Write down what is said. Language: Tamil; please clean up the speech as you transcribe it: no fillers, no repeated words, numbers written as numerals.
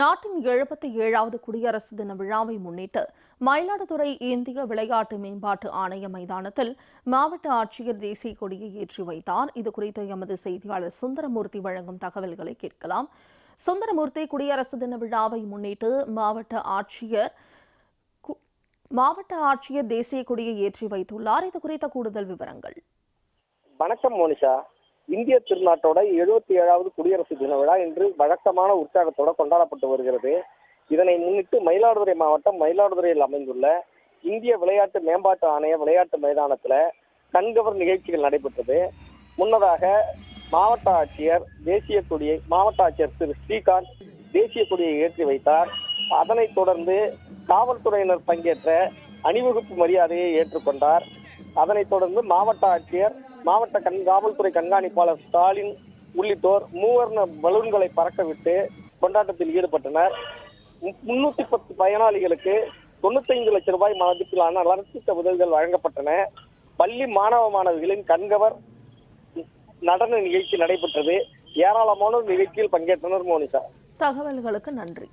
நாட்டின் 77வது குடியரசு தின விழாவை முன்னிட்டு மயிலாடுதுறை இந்திய விளையாட்டு மேம்பாட்டு ஆணைய மைதானத்தில் மாவட்ட ஆட்சியர் தேசிய கொடியை ஏற்றி வைத்தார். இதுகுறித்து எமது செய்தியாளர் சுந்தரமூர்த்தி வழங்கும் தகவல்களை கேட்கலாம். சுந்தரமூர்த்தி, குடியரசு தின விழாவை முன்னிட்டு மாவட்ட ஆட்சியர் தேசிய கொடியை ஏற்றி வைத்துள்ளார். இது குறித்த கூடுதல் விவரங்கள். வணக்கம் மோனிஷா. இந்திய திருநாட்டோட 77வது குடியரசு தின விழா இன்று வழக்கமான உற்சாகத்தோட கொண்டாடப்பட்டு வருகிறது. இதனை முன்னிட்டு மயிலாடுதுறை மாவட்டம் மயிலாடுதுறையில் அமைந்துள்ள இந்திய விளையாட்டு மேம்பாட்டு ஆணைய விளையாட்டு மைதானத்துல கண்கவர் நிகழ்ச்சிகள் நடைபெற்றது. முன்னதாக மாவட்ட ஆட்சியர் திரு ஸ்ரீகாந்த் தேசிய கொடியை ஏற்றி வைத்தார். அதனைத் தொடர்ந்து காவல்துறையினர் பங்கேற்ற அணிவகுப்பு மரியாதையை ஏற்றுக்கொண்டார். அதனைத் தொடர்ந்து மாவட்ட ஆட்சியர், மாவட்ட காவல்துறை கண்காணிப்பாளர் ஸ்டாலின் உள்ளிட்டோர் மூவர்ண பலூன்களை பறக்கவிட்டு கொண்டாட்டத்தில் ஈடுபட்டனர். 310 பயனாளிகளுக்கு 95 லட்சம் ரூபாய் மதிப்பிலான நலத்திட்ட உதவிகள் வழங்கப்பட்டன. பள்ளி மாணவிகளின் கண்கவர் நடன நிகழ்ச்சி நடைபெற்றது. ஏராளமான நிகழ்ச்சியில் பங்கேற்றனர். மோனிஷா, தகவல்களுக்கு நன்றி.